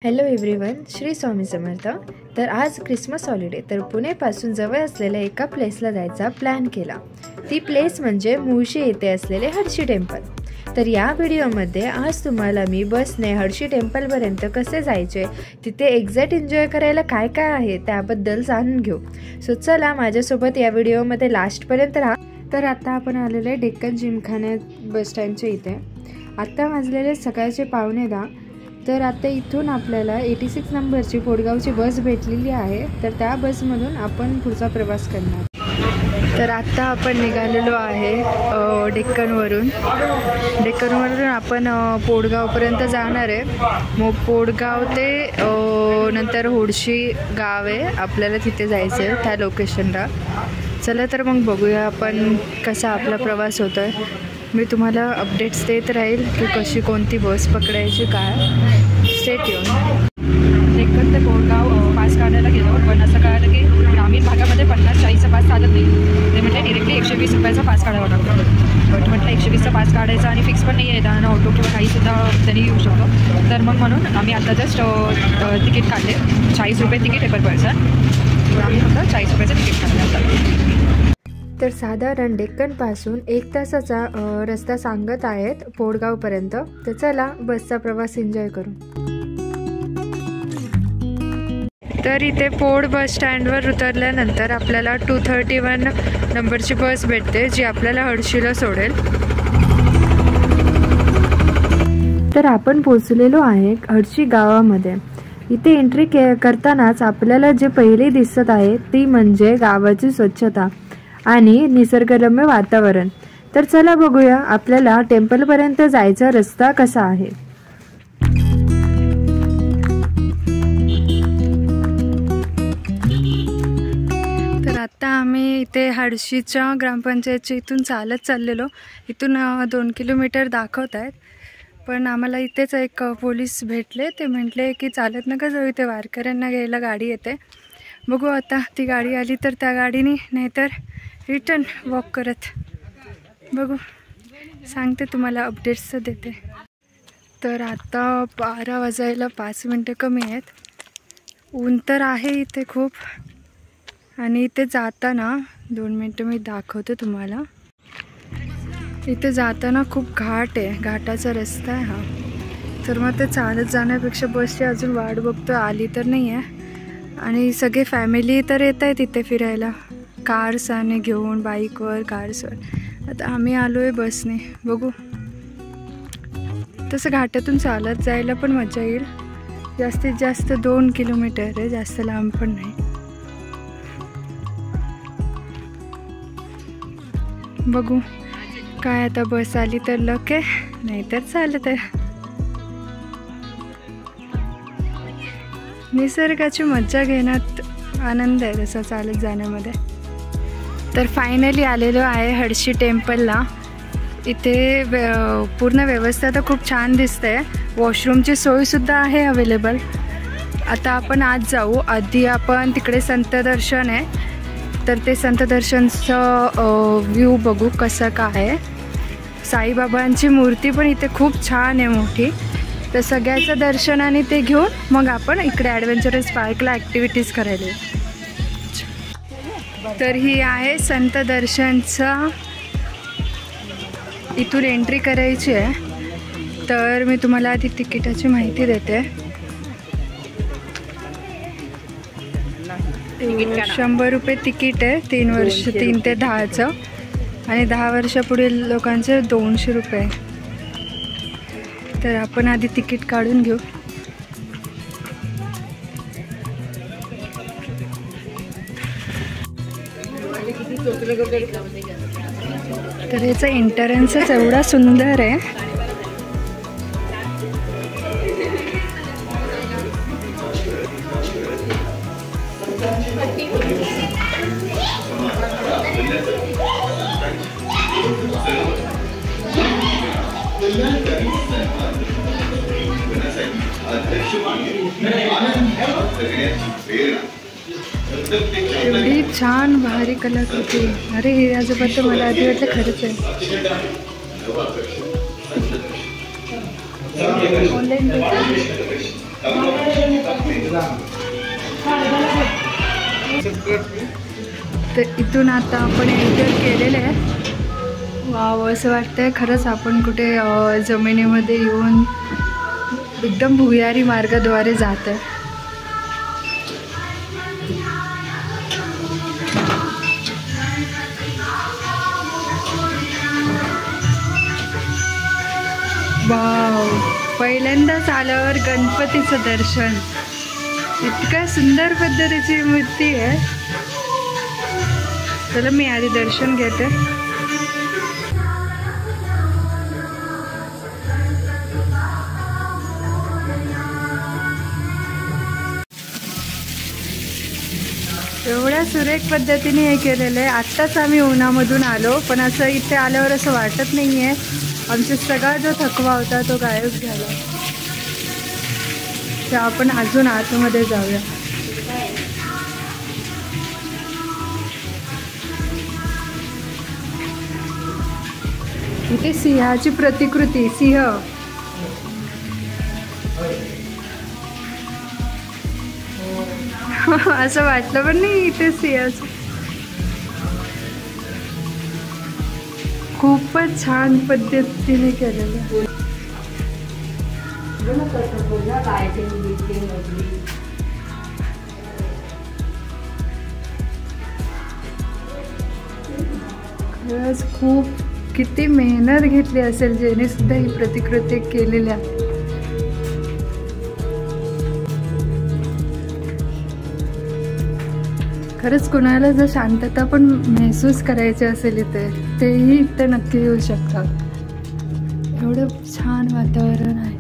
Hello everyone, Shri Swami Samarth. तर आज Christmas holiday, तर पुणेपासून जवळ असलेल्या एका प्लेसला जायचा प्लॅन केला। ती प्लेस म्हणजे मुळशी येथे असलेले हर्षी टेम्पल। तर या व्हिडिओमध्ये आज तुम्हाला मी बसने हर्षी टेम्पलपर्यंत कसे जायचे, तिथे एक्झॅक्ट एन्जॉय करायला काय काय आहे त्याबद्दल जाणून घेऊ। सो चला माझ्यासोबत या व्हिडिओमध्ये लास्टपर्यंत राहा। तर आता आपण आलेले डेक्कन जिमखाना बस स्टँडच्या इथे। आता वाजलेले सकाळचे 9:15। तर आता इथून आपल्याला 86 नंबरची पोडगावची बस भेटलेली आहे। तर त्या बसमधून आपण पुढचा प्रवास करणार। तर आता आपण निघालेलो आहे डेक्कनवरून आपण पोडगावपर्यंत जाणार आहे। मग पोडगाव ते नंतर होडशी गाव आहे, आपल्याला तिथे जायचं आहे त्या लोकेशनला। चला तर मग बघूया आपण कसा आपला प्रवास होतो आहे। मी तुम्हाला अपडेट्स देत राहील की कशी कोणती बस पकडायची काय। स्टेट येऊन डेक्कन ते पोडगाव पास काढायला गेलो, पण असं कळलं की ग्रामीण भागामध्ये 50-40चा पास चालत नाही। ते म्हटलं डिरेक्टली 120 रुपयाचा पास काढावा लागतो। बट म्हटलं 120चा पास काढायचा आणि फिक्स पण नाही आहे, त्यानं ऑटो किंवा काहीसुद्धा तरी येऊ शकतो। तर मग म्हणून आम्ही आता जस्ट तिकीट काढले। 40 रुपये तिकीट आहे पर पर्सन। तर आम्ही फक्त 40 रुपयाचं तिकीट काढलं होतं। तर साधारण डेक्कनपासून 1 तासाचा रस्ता सांगत आहेत पोडगावपर्यंत। तर चला बसचा प्रवास एन्जॉय करू। तर इथे पोड बस स्टँडवर उतरल्यानंतर आपल्याला 231 नंबरची बस भेटते, जी आपल्याला हर्षीला सोडेल। तर आपण पोचलेलो आहे हर्षी गावामध्ये। इथे एंट्री करतानाच आपल्याला जे पहिले दिसत आहे ती म्हणजे गावाची स्वच्छता आणि निसर्गरम्य वातावरण। तर चला बघूया आपल्याला टेम्पलपर्यंत जायचा रस्ता कसा आहे। तर आता आम्ही इथे हर्षीच्या ग्रामपंचायतच्या इथून चालत चाललेलो। इथून 2 किलोमीटर दाखवत आहेत, पण आम्हाला इथेच एक पोलीस भेटले। ते म्हटले की चालत नका जाऊ, इथे वारकऱ्यांना घ्यायला गाडी येते। बघू आता ती गाडी आली तर त्या गाडीने, नाहीतर रिटर्न वॉक करत बघू। सांगते तुम्हाला, अपडेट्स देते। तर आता 12 वाजायला 5 मिनटं कमी आहेत। ऊन तर आहे इथे खूप, आणि इथे जाताना 2 मिनटं मी दाखवते तुम्हाला। इथे जाताना खूप घाट आहे, घाटाचा रस्ता आहे हा। तर मग ते चालत जाण्यापेक्षा बसची अजून वाट बघतो, आली तर नाही आहे। आणि सगळे फॅमिली तर येत आहेत इथे फिरायला, कार्स आणि घेऊन, बाईकवर, कार्सवर। आता आम्ही आलो आहे बसने। बघू, तसं घाटातून चालत जायला पण मजा येईल। जास्तीत जास्त 2 किलोमीटर आहे, जास्त लांब पण नाही। बघू काय, आता बस आली तर लक आहे, नाहीतर चालत आहे। निसर्गाची मज्जा घेण्यात आनंद आहे तसा चालत जाण्यामध्ये। तर फायनली आलेलो आहे हर्षी टेम्पलला। इथे पूर्ण व्यवस्था तर खूप छान दिसते। वॉशरूमची सोयसुद्धा आहे अवेलेबल। आता आपण आज जाऊ, आधी आपण तिकडे संत दर्शन आहे, तर ते संत दर्शनचं व्ह्यू बघू कसं काय आहे। साईबाबांची मूर्ती पण इथे खूप छान आहे, मोठी। तर सगळ्याचं दर्शन आणि ते घेऊन मग आपण इकडे ॲडव्हेंचरस पार्कला ॲक्टिव्हिटीज करायला। तर ही आहे संत दर्शनचा, इथून एंट्री करायची आहे। तर मी तुम्हाला आधी तिकिटाची माहिती देते। 100 रुपये तिकीट आहे, 3 वर्ष, 3 ते 10चं, आणि 10 वर्षापुढील लोकांचे 200 रुपये। तर आपण आधी तिकीट काढून घेऊ। तर याचा एंट्रन्सच एवढा सुंदर आहे। एवढी छान भारी कलाकृती। अरे हे आजोबा तर मला आधी वाटलं खरंच आहे। ऑनलाईन तर इथून आता आपण एंटर केलेलं आहे. वाव, असं वाटतंय खरंच आपण कुठे जमिनीमध्ये येऊन एकदम भुयारी मार्गाद्वारे जात आहे. वाव, पहिल्यांदाच आल्यावर गणपतीचं दर्शन. इतक्या सुंदर पद्धतीची मूर्ती आहे. चला मी आधी दर्शन घेते. एवढ्या सुरेख पद्धतीने हे केलेलं आहे. आत्ताच आम्ही उन्हामधून आलो, पण असं इथे आल्यावर असं वाटत नाही आहे. आमचा सगळा जो थकवा होता तो गायब झाला. तर आपण अजून आतमध्ये जाऊया. इथे सिंहाची प्रतिकृती, सिंह. असं वाटलं पण नाही इथे सिंहाचं. खूपच छान पद्धतीने केलेलं आहे. खरंच खूप किती मेहनत घेतली असेल ज्याने सुद्धा ही प्रतिकृती केलेल्या. खरंच कोणाला जर शांतता पण महसूस करायची असेल इथे, तेही इथे नक्की येऊ शकतात. एवढं छान वातावरण आहे.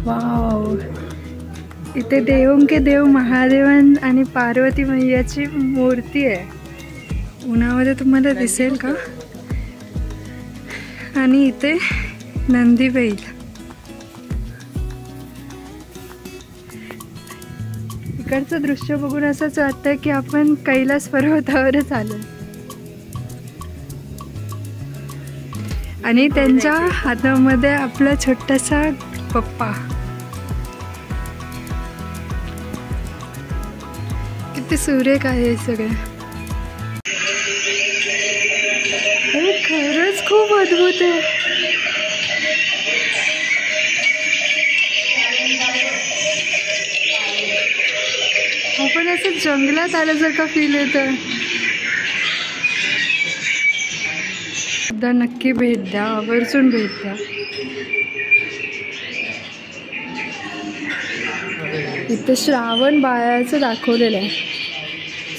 वाव, इथे देवों के देव महादेवन आणि पार्वती मैयाची मूर्ती आहे. उन्हामध्ये तुम्हाला दिसेल का. आणि इथे नंदी बैल. इकडचं दृश्य बघून असंच वाटतंय की आपण कैलास पर्वतावरच आलो. आणि त्यांच्या हातामध्ये आपला छोटासा पप्पा. किती सुरेख आहे सगळं. अरे खरंच खूप अद्भुत आहे. आपण असं जंगलात आल्यासारखं फील येतं. एकदा नक्की भेट द्या, आवर्जून भेट द्या. इथे श्रावण बाळाचं दाखवलेलं आहे.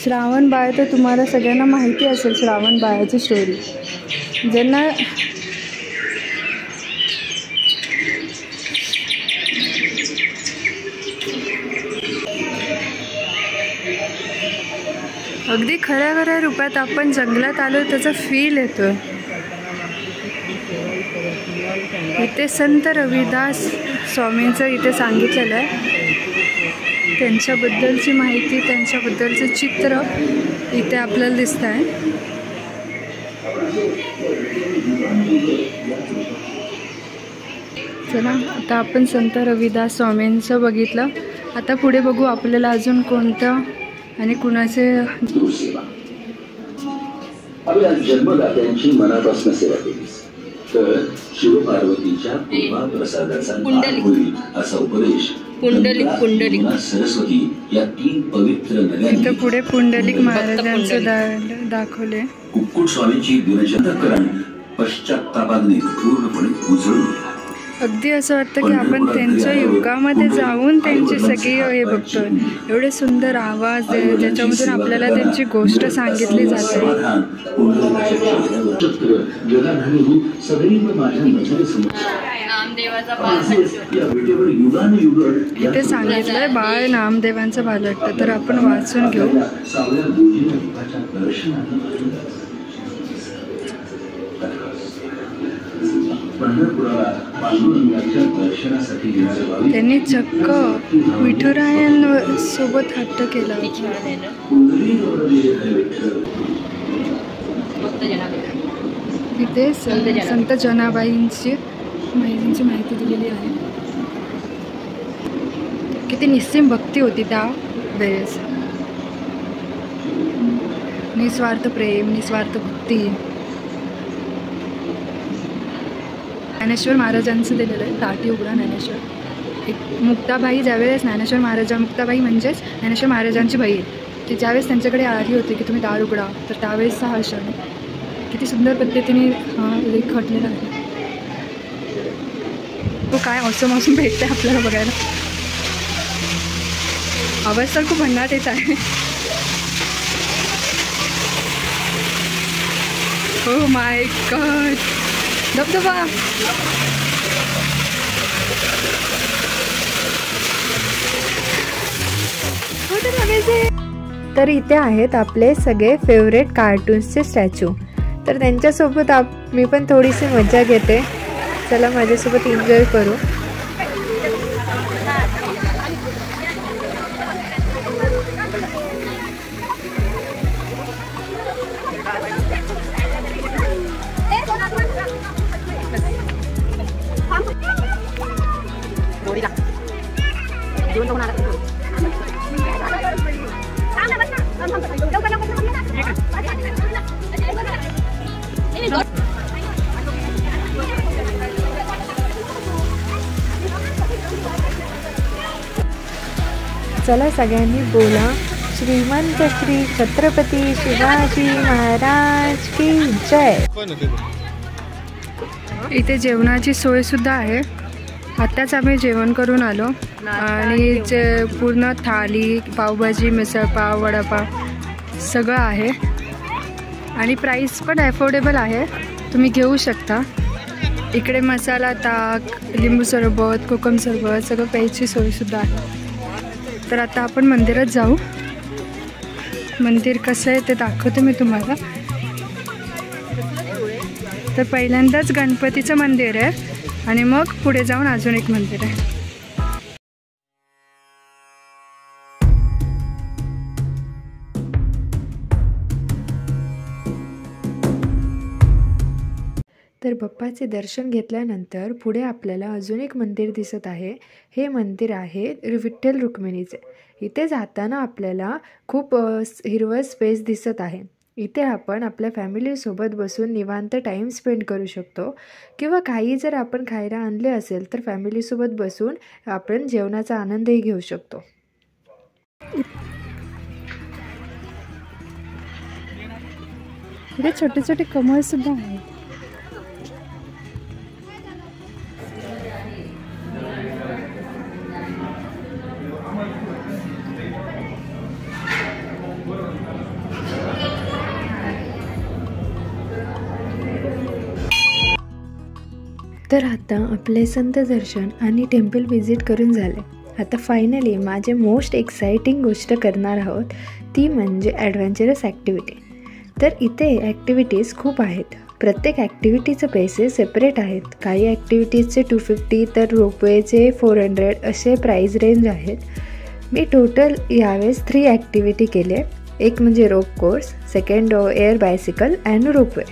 श्रावण बाळ तर तुम्हाला सगळ्यांना माहिती असेल. श्रावण बाळाची स्टोरी ज्यांना अगदी खऱ्या रूपात आपण जंगलात आलो त्याचा फील येतो. इथे संत रविदास स्वामींचं इथे सांगितलेलं आहे. त्यांच्याबद्दलची माहिती, त्यांच्याबद्दलचं चित्र इथे आपल्याला दिसत आहे. चला आता आपण संत रविदास स्वामींचं बघितलं. आता पुढे बघू आपल्याला अजून कोणतं आणि कुणाचे. आपल्या जन्मदात्यांची मनापासून सेवा केलीस तर शिवपार्वतीच्या प्रसादाचा लाभ होईल असा उपदेश पुंडलिक सरस्वती या 3 पवित्र नद्या. पुढे पुंडलिक महाराजांचं दाखवले. कुक्कुट स्वामींची दिनचंद्रकरण पश्चात्तापाने पूर्णपणे उजळून. अगदी असं वाटतं की आपण त्यांच्या युगामध्ये जाऊन त्यांची सगळी हे बघतोय. एवढे सुंदर आवाज ज्याच्यामधून आपल्याला त्यांची गोष्ट सांगितली जाते. इथे सांगितलंय बाळ नामदेवांचं बालटतं. तर आपण वाचून घेऊ. त्यांनी चक्क विठुरायांसोबत हट्ट केला. इथे संत जनाबाईंची माहिती दिलेली आहे. किती निस्सीम भक्ती होती त्या वेळेस. निस्वार्थ प्रेम, निस्वार्थ भक्ती. ज्ञानेश्वर महाराजांचं दिलेलं आहे दाटी उघडा ज्ञानेश्वर. एक मुक्ताबाई ज्यावेळेस मुक्ताबाई म्हणजेच ज्ञानेश्वर महाराजांची बहीण, ती ज्यावेळेस त्यांच्याकडे आली होती की तुम्ही दार उघडा, तर त्यावेळेसचा हा क्षण किती सुंदर पद्धतीने हा रेखाटलेला आहे. तो काय ऑसम भेटते आपल्याला बघायला. आवाज तर खूप भन्नाट येत आहे. ओ माय गॉड, धबधबा. तर इथे आहेत आपले सगळे फेवरेट कार्टून्सचे स्टॅच्यू. तर त्यांच्यासोबत मी पण थोडीशी मजा घेते. चला माझ्यासोबत एन्जॉय करू. चला सगळ्यांनी बोला, श्रीमंत श्री छत्रपती शिवाजी महाराज की जय. इथे जेवणाची सोय सुद्धा आहे. आत्ताच आम्ही जेवण करून आलो आणि जे पूर्ण थाली, पावभाजी, मिसळपाव, वडापाव सगळं आहे आणि प्राईस पण अफोर्डेबल आहे, तुम्ही घेऊ शकता. इकडे मसाला ताक, लिंबू सरबत, कोकम सरबत सगळं प्यायची सोयसुद्धा आहे. तर आता आपण मंदिरात जाऊ. मंदिर कसं आहे ते दाखवते मी तुम्हाला. तर पहिल्यांदाच गणपतीचं मंदिर आहे आणि मग पुढे जाऊन अजून एक मंदिर आहे. तर बाप्पाचे दर्शन घेतल्यानंतर पुढे आपल्याला अजून एक मंदिर दिसत आहे. हे मंदिर आहे विठ्ठल रुक्मिणीचे. इथे जाताना आपल्याला खूप हिरवळ स्पेस दिसत आहे. इथे आपण आपल्या फॅमिलीसोबत बसून निवांत टाईम स्पेंड करू शकतो किंवा काही जर आपण खायला आणले असेल तर फॅमिलीसोबत बसून आपण जेवणाचा आनंदही घेऊ शकतो. इथे छोटे छोटे कमळ सुद्धा आहेत. तर आता आपले संत दर्शन आणि टेम्पल व्हिजिट करून झाले. आता फायनली माझे मोस्ट एक्साइटिंग गोष्ट करणार आहोत, ती म्हणजे ॲडव्हेंचरस ॲक्टिव्हिटी. तर इथे ॲक्टिव्हिटीज खूप आहेत. प्रत्येक ॲक्टिव्हिटीचे पैसे सेपरेट आहेत. काही ॲक्टिव्हिटीजचे 250 तर रोपवेचे 400 असे प्राईज रेंज आहेत. मी टोटल यावेळेस 3 ॲक्टिव्हिटी केले. एक म्हणजे rope course, second year bicycle and ropeway.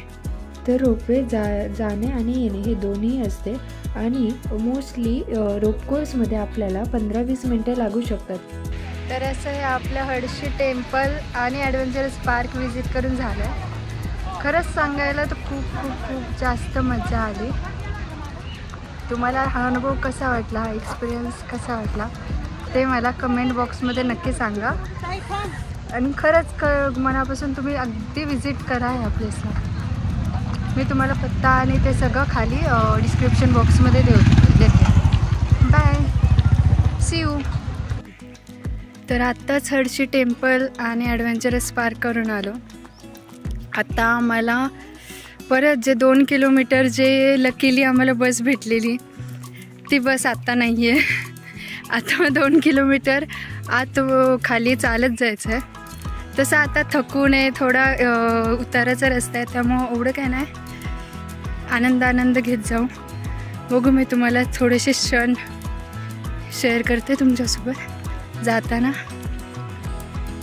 तर रोपवे जाणे आणि येणे हे दोन्ही असते आणि मोस्टली रोप कोर्समध्ये आपल्याला 15-20 मिनटं लागू शकतात. तर असं हे आपलं हडशी टेम्पल आणि ॲडव्हेंचरस पार्क व्हिजिट करून झालं. खरंच सांगायला तर खूप खूप खूप जास्त मजा आली. तुम्हाला हा अनुभव कसा वाटला, हा एक्सपिरियन्स कसा वाटला ते मला कमेंट बॉक्समध्ये नक्की सांगा. आणि खरंच मनापासून तुम्ही अगदी व्हिजिट करा या प्लेसला. मी तुम्हाला पत्ता आणि ते सगळं खाली डिस्क्रिप्शन बॉक्समध्ये देते. Bye, see you. तर आत्ताच हडशी टेम्पल आणि ॲडव्हेंचरस पार्क करून आलो. आता आम्हाला परत जे 2 किलोमीटर जे लकीली आम्हाला बस भेटलेली ती बस आत्ता नाही आहे. आता 2 किलोमीटर आत खाली चालत जायचं आहे. तसं आता थकून आहे, थोडा उताराचा रस्ता आहे, त्यामुळं एवढं काय नाही, आनंद घेत जाऊ. बघू, मी तुम्हाला थोडेसे क्षण शेअर करते तुमच्यासोबत जाताना.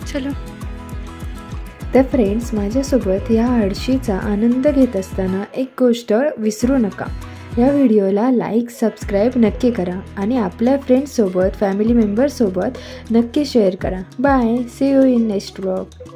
चलो. तर फ्रेंड्स, माझ्यासोबत ह्या हळशीचा आनंद घेत असताना एक गोष्ट विसरू नका, या व्हिडिओला लाईक सबस्क्राईब नक्की करा आणि आपल्या फ्रेंड्ससोबत फॅमिली मेंबर्ससोबत नक्की शेअर करा. Bye, see you in next vlog.